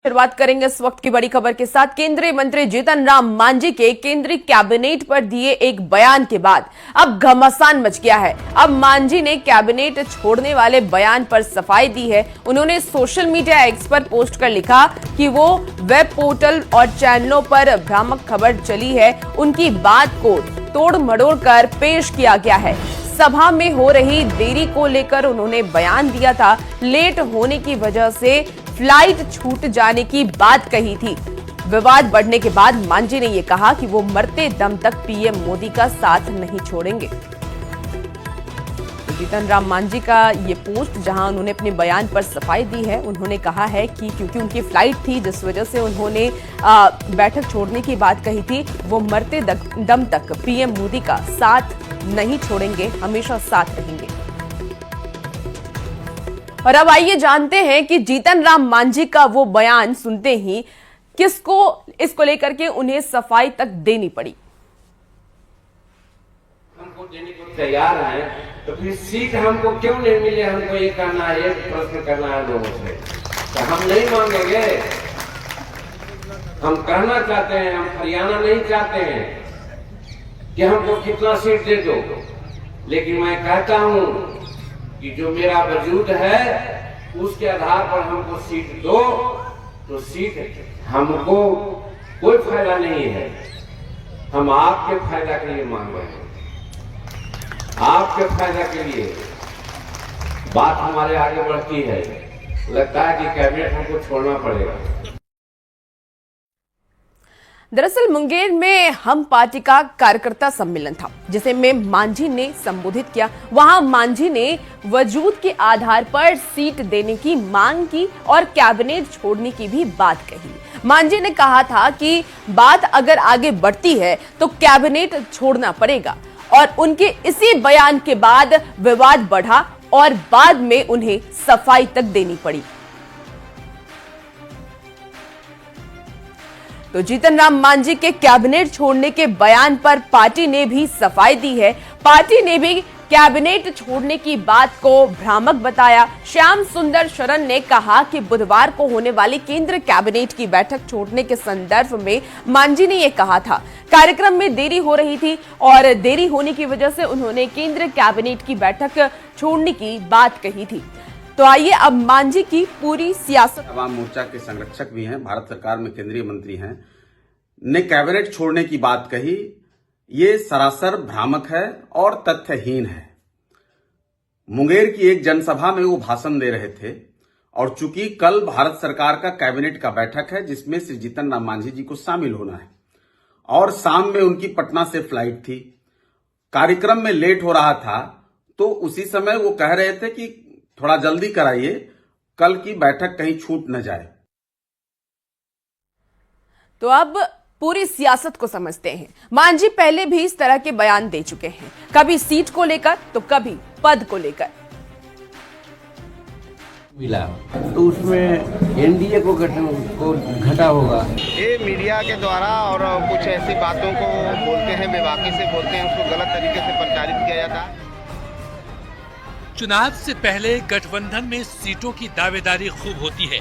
शुरुआत करेंगे इस वक्त की बड़ी खबर के साथ। केंद्रीय मंत्री जीतन राम मांझी के केंद्रीय कैबिनेट पर दिए एक बयान के बाद अब घमासान मच गया है। अब मांझी ने कैबिनेट छोड़ने वाले बयान पर सफाई दी है। उन्होंने सोशल मीडिया एक्स पर पोस्ट कर लिखा कि वो वेब पोर्टल और चैनलों पर भ्रामक खबर चली है, उनकी बात को तोड़ मड़ोड़ कर पेश किया गया है। सभा में हो रही देरी को लेकर उन्होंने बयान दिया था। लेट होने की वजह से फ्लाइट छूट जाने की बात कही थी। विवाद बढ़ने के बाद मांझी ने यह कहा कि वो मरते दम तक पीएम मोदी का साथ नहीं छोड़ेंगे। जीतन राम मांझी का ये पोस्ट जहां उन्होंने अपने बयान पर सफाई दी है, उन्होंने कहा है कि क्योंकि उनकी फ्लाइट थी जिस वजह से उन्होंने बैठक छोड़ने की बात कही थी, वो मरते दम तक पीएम मोदी का साथ नहीं छोड़ेंगे, हमेशा साथ रहेंगे। और अब आइए जानते हैं कि जीतन राम मांझी का वो बयान सुनते ही किसको इसको लेकर के उन्हें सफाई तक देनी पड़ी। हमको देने को तैयार है तो फिर सीट हमको क्यों नहीं मिले? हमको ये करना है, एक प्रश्न करना है लोगों से। तो हम नहीं मांगेंगे, हम कहना चाहते हैं, हम हरियाणा नहीं चाहते हैं कि हमको कितना सीट दे दो, लेकिन मैं कहता हूं कि जो मेरा वजूद है उसके आधार पर हमको सीट दो, तो सीट हमको कोई फायदा नहीं है। हम आपके फायदा के लिए मांग रहे हैं, आपके फायदा के लिए बात हमारे आगे बढ़ती है। लगता है कि कैबिनेट हमको छोड़ना पड़ेगा। दरअसल मुंगेर में हम पार्टी का कार्यकर्ता सम्मेलन था जिसे में मांझी ने संबोधित किया। वहां मांझी ने वजूद के आधार पर सीट देने की मांग की और कैबिनेट छोड़ने की भी बात कही। मांझी ने कहा था कि बात अगर आगे बढ़ती है तो कैबिनेट छोड़ना पड़ेगा और उनके इसी बयान के बाद विवाद बढ़ा और बाद में उन्हें सफाई तक देनी पड़ी। तो जीतन राम मांझी के कैबिनेट छोड़ने के बयान पर पार्टी ने भी सफाई दी है। पार्टी ने भी कैबिनेट छोड़ने की बात को भ्रामक बताया। श्याम सुंदर शरण ने कहा कि बुधवार को होने वाली केंद्र कैबिनेट की बैठक छोड़ने के संदर्भ में मांझी ने यह कहा था। कार्यक्रम में देरी हो रही थी और देरी होने की वजह से उन्होंने केंद्र कैबिनेट की बैठक छोड़ने की बात कही थी। तो आइए अब मांझी की पूरी सियासत। आवाम मोर्चा के संरक्षक भी हैं, भारत सरकार में केंद्रीय मंत्री हैं, ने कैबिनेट छोड़ने की बात कही। ये सरासर भ्रामक है और तथ्यहीन है। मुंगेर की एक जनसभा में वो भाषण दे रहे थे और चूंकि कल भारत सरकार का कैबिनेट का बैठक है जिसमें श्री जीतन राम मांझी जी को शामिल होना है और शाम में उनकी पटना से फ्लाइट थी, कार्यक्रम में लेट हो रहा था, तो उसी समय वो कह रहे थे कि थोड़ा जल्दी कराइए, कल की बैठक कहीं छूट न जाए। तो अब पूरी सियासत को समझते हैं। मांझी पहले भी इस तरह के बयान दे चुके हैं, कभी सीट को लेकर तो कभी पद को लेकर। मिला तो उसमें एनडीए को घटा होगा। ये मीडिया के द्वारा और कुछ ऐसी बातों को बोलते हैं, बेबाकी से बोलते हैं, उसको गलत तरीके से प्रचारित किया जाता है। चुनाव से पहले गठबंधन में सीटों की दावेदारी खूब होती है।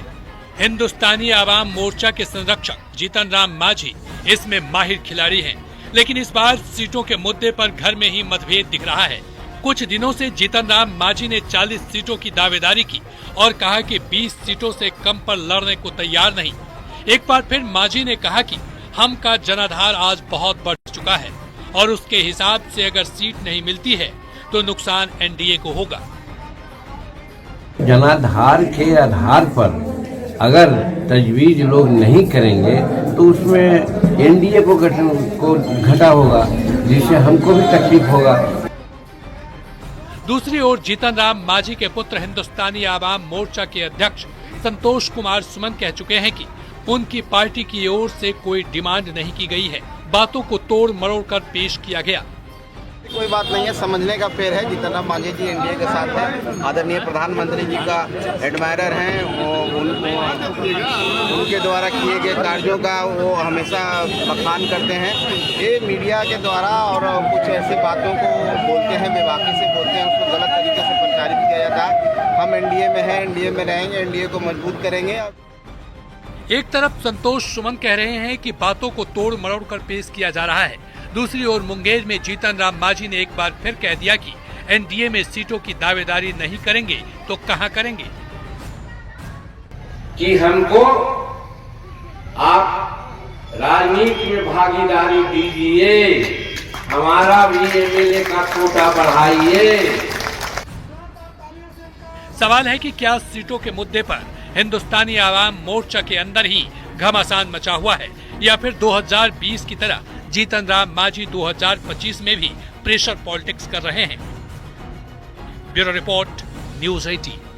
हिंदुस्तानी आवाम मोर्चा के संरक्षक जीतन राम मांझी इसमें माहिर खिलाड़ी हैं, लेकिन इस बार सीटों के मुद्दे पर घर में ही मतभेद दिख रहा है। कुछ दिनों से जीतन राम मांझी ने 40 सीटों की दावेदारी की और कहा कि 20 सीटों से कम पर लड़ने को तैयार नहीं। एक बार फिर मांझी ने कहा कि हम का जनाधार आज बहुत बढ़ चुका है और उसके हिसाब से अगर सीट नहीं मिलती है तो नुकसान एनडीए को होगा। जनाधार के आधार पर अगर तजवीज लोग नहीं करेंगे तो उसमें एनडीए को घटा होगा, जिससे हमको भी तकलीफ होगा। दूसरी ओर जीतन राम मांझी के पुत्र हिंदुस्तानी आवाम मोर्चा के अध्यक्ष संतोष कुमार सुमन कह चुके हैं कि उनकी पार्टी की ओर से कोई डिमांड नहीं की गई है, बातों को तोड़ मरोड़ कर पेश किया गया। कोई बात नहीं है, समझने का फेर है। जीतन राम मांझी जी एनडीए के साथ हैं, आदरणीय प्रधानमंत्री जी का एडमायरर हैं, उनके द्वारा किए गए कार्यों का वो हमेशा बखान करते हैं। ये मीडिया के द्वारा और कुछ ऐसी बातों को बोलते हैं, बेबाकी से बोलते हैं, उसको गलत तरीके से प्रचारित किया जाता है। हम एनडीए में हैं, एनडीए में रहेंगे, एनडीए को मजबूत करेंगे। एक तरफ संतोष सुमन कह रहे हैं कि बातों को तोड़ मरोड़ कर पेश किया जा रहा है, दूसरी ओर मुंगेर में जीतन राम मांझी ने एक बार फिर कह दिया कि एनडीए में सीटों की दावेदारी नहीं करेंगे तो कहां करेंगे। कि हमको आप राजनीति में भागीदारी दीजिए, हमारा भी एमएलए का कोटा बढ़ाइए। सवाल है कि क्या सीटों के मुद्दे पर हिंदुस्तानी आवाम मोर्चा के अंदर ही घमासान मचा हुआ है या फिर 2020 की तरह जीतन राम मांझी 2025 में भी प्रेशर पॉलिटिक्स कर रहे हैं। Bureau report, news 18।